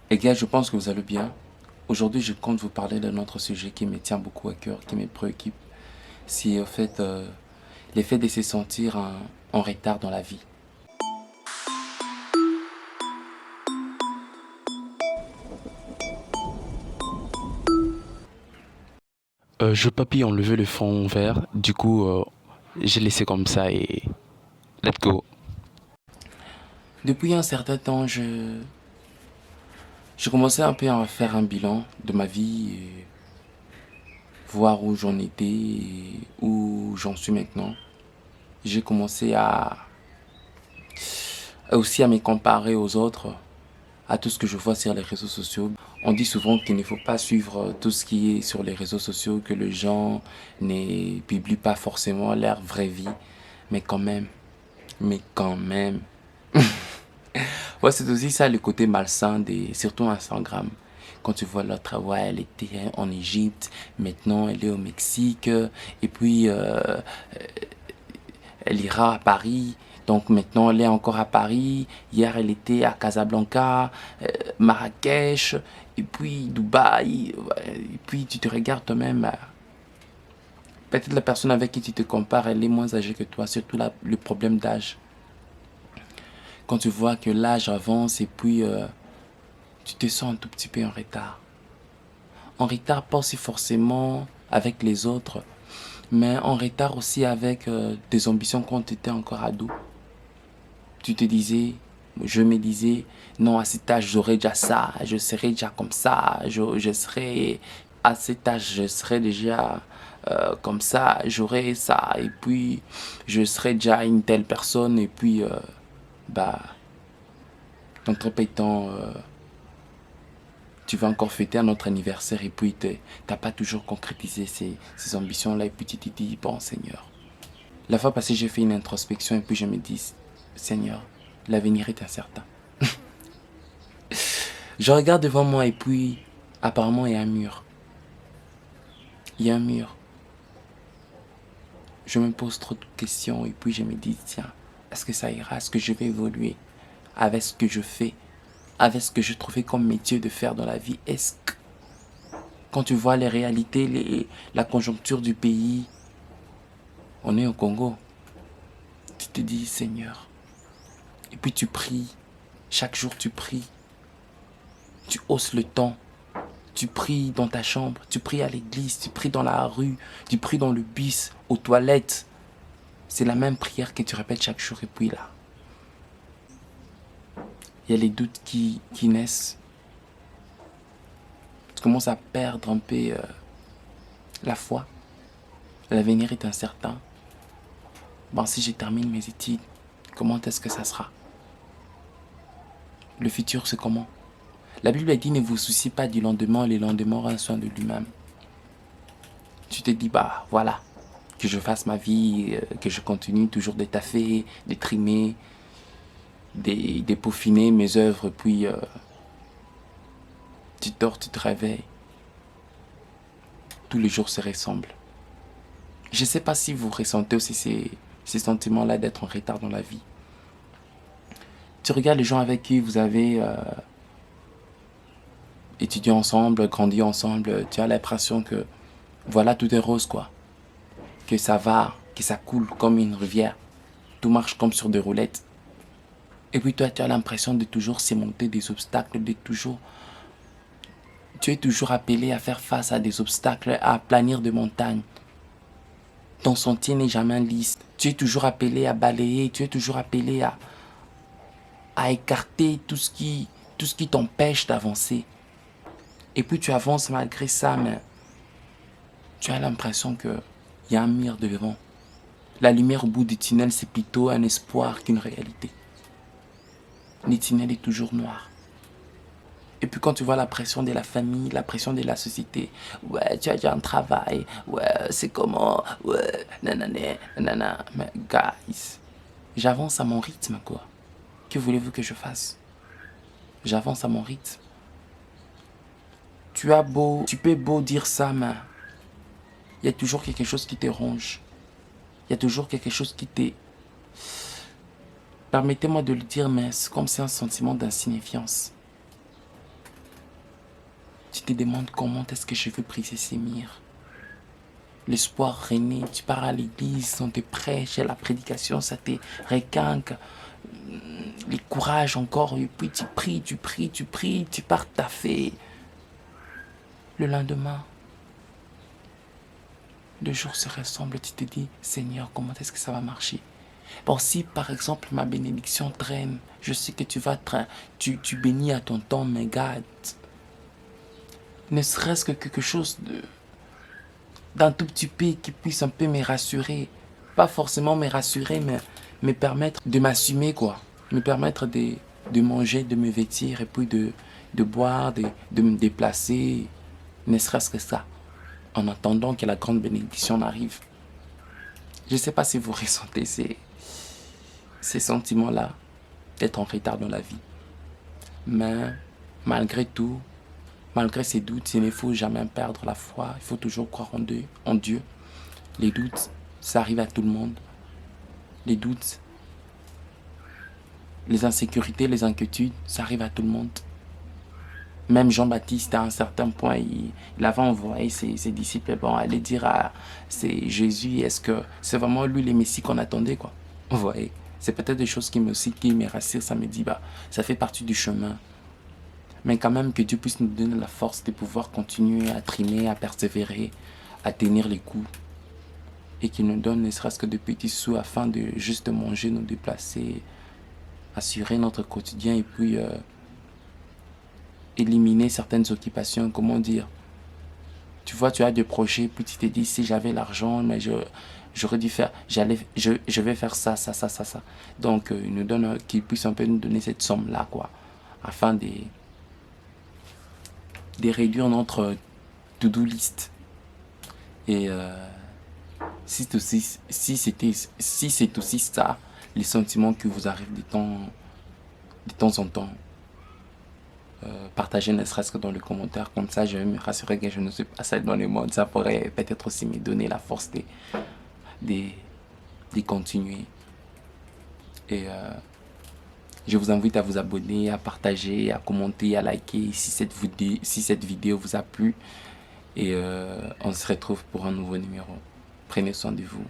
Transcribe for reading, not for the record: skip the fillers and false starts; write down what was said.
Les gars, je pense que vous allez bien. Aujourd'hui, je compte vous parler d'un autre sujet qui me tient beaucoup à cœur, qui me préoccupe. C'est au fait l'effet de se sentir en retard dans la vie. Je peux pas enlever le fond vert, du coup, j'ai laissé comme ça et let's go. Depuis un certain temps, je commençais un peu à faire un bilan de ma vie, et voir où j'en étais et où j'en suis maintenant. J'ai commencé aussi à me comparer aux autres, à tout ce que je vois sur les réseaux sociaux. On dit souvent qu'il ne faut pas suivre tout ce qui est sur les réseaux sociaux, que les gens ne publient pas forcément leur vraie vie. Mais quand même, mais quand même. Ouais, c'est aussi ça le côté malsain, surtout Instagram. Quand tu vois l'autre, ouais, elle était en Égypte, maintenant elle est au Mexique, et puis elle ira à Paris. Donc maintenant, elle est encore à Paris. Hier, elle était à Casablanca, Marrakech, et puis Dubaï. Et puis tu te regardes toi-même. Peut-être la personne avec qui tu te compares, elle est moins âgée que toi, surtout le problème d'âge. Quand tu vois que l'âge avance et puis tu te sens un tout petit peu en retard. En retard, pas aussi forcément avec les autres, mais en retard aussi avec des ambitions quand tu étais encore ado. Tu te disais, je me disais, non, à cet âge, j'aurai déjà ça, je serai déjà comme ça, je serai, à cet âge, je serai déjà comme ça, j'aurai ça, et puis je serai déjà une telle personne, et puis, bah, ton très temps, tu vas encore fêter un autre anniversaire, et puis t'as pas toujours concrétisé ces ambitions-là, et puis tu te dis, bon, Seigneur. La fois passée, j'ai fait une introspection, et puis je me dis, Seigneur, l'avenir est incertain. Je regarde devant moi et puis apparemment il y a un mur. Il y a un mur. Je me pose trop de questions et puis je me dis, tiens, est-ce que ça ira? Est-ce que je vais évoluer avec ce que je fais? Avec ce que je trouvais comme métier de faire dans la vie? Est-ce que quand tu vois les réalités, la conjoncture du pays, on est au Congo, tu te dis, Seigneur. Et puis tu pries. Chaque jour tu pries. Tu hausses le temps. Tu pries dans ta chambre, tu pries à l'église, tu pries dans la rue, tu pries dans le bus, aux toilettes. C'est la même prière que tu répètes chaque jour. Et puis là, il y a les doutes qui naissent. Tu commences à perdre un peu la foi. L'avenir est incertain. Bon, si je termine mes études, comment est-ce que ça sera? Le futur, c'est comment? La Bible dit, ne vous souciez pas du lendemain, le lendemain aura soin de lui-même. Tu te dis, bah voilà, que je fasse ma vie, que je continue toujours de taffer, de trimer, de peaufiner mes œuvres, puis tu dors, tu te réveilles. Tous les jours se ressemblent. Je ne sais pas si vous ressentez aussi ces sentiments-là d'être en retard dans la vie. Tu regardes les gens avec qui vous avez étudié ensemble, grandi ensemble, tu as l'impression que voilà, tout est rose, quoi. Que ça va, que ça coule comme une rivière. Tout marche comme sur des roulettes. Et puis toi, tu as l'impression de toujours surmonter des obstacles, de toujours... Tu es toujours appelé à faire face à des obstacles, à planir des montagnes. Ton sentier n'est jamais lisse. Tu es toujours appelé à balayer, tu es toujours appelé à écarter tout ce qui t'empêche d'avancer. Et puis tu avances malgré ça, mais tu as l'impression qu'il y a un mur devant. La lumière au bout du tunnel, c'est plutôt un espoir qu'une réalité. Le tunnel est toujours noir. Et puis quand tu vois la pression de la famille, la pression de la société, ouais, tu as déjà un travail, ouais, c'est comment, ouais, nanana, nanana. Mais guys, j'avance à mon rythme, quoi. Que voulez-vous que je fasse? J'avance à mon rythme. Tu peux beau dire ça, mais il y a toujours quelque chose qui te ronge. Il y a toujours quelque chose qui te... Permettez-moi de le dire, mais c'est comme c'est un sentiment d'insignifiance. te demandes comment est-ce que je vais briser ces murs. L'espoir renaît, tu pars à l'église, on te prêche, la prédication, ça te requinque. Les courages encore, et puis tu pries, tu pars taffer. Le lendemain, le jour se ressemble, tu te dis, Seigneur, comment est-ce que ça va marcher? Bon, si par exemple ma bénédiction traîne, je sais que tu bénis à ton temps, mais God, ne serait-ce que quelque chose d'un tout petit peu qui puisse un peu me rassurer. Pas forcément me rassurer, mais me permettre de m'assumer, quoi. Me permettre de manger, de me vêtir, et puis de boire, de me déplacer. Ne serait-ce que ça. En attendant que la grande bénédiction arrive. Je ne sais pas si vous ressentez ces sentiments-là, d'être en retard dans la vie. Mais malgré tout, malgré ces doutes, il ne faut jamais perdre la foi. Il faut toujours croire en Dieu. Les doutes, ça arrive à tout le monde. Les doutes, les insécurités, les inquiétudes, ça arrive à tout le monde. Même Jean-Baptiste, à un certain point, il avait envoyé ses disciples, bon, aller dire à Jésus, est-ce que c'est vraiment lui le Messie qu'on attendait, quoi. Vous voyez, c'est peut-être des choses qui me rassurent, ça me dit, bah, ça fait partie du chemin. Mais quand même que Dieu puisse nous donner la force de pouvoir continuer à trimer, à persévérer, à tenir les coups. Et qu'il nous donne ne serait-ce que de petits sous afin de juste manger, nous déplacer, assurer notre quotidien et puis éliminer certaines occupations, comment dire. Tu vois, tu as des projets, puis tu te dis, si j'avais l'argent, mais j'aurais dû faire, je vais faire ça. Donc, il nous donne, qu'il puisse un peu nous donner cette somme-là, quoi, afin de réduire notre to-do list. Et si c'est aussi ça, les sentiments qui vous arrivent de temps en temps, partagez ne serait-ce que dans les commentaires, comme ça je vais me rassurer que je ne suis pas seul dans le monde. Ça pourrait peut-être aussi me donner la force de continuer. Et je vous invite à vous abonner, à partager, à commenter, à liker si cette vidéo vous a plu. Et on se retrouve pour un nouveau numéro. Prenez soin de vous.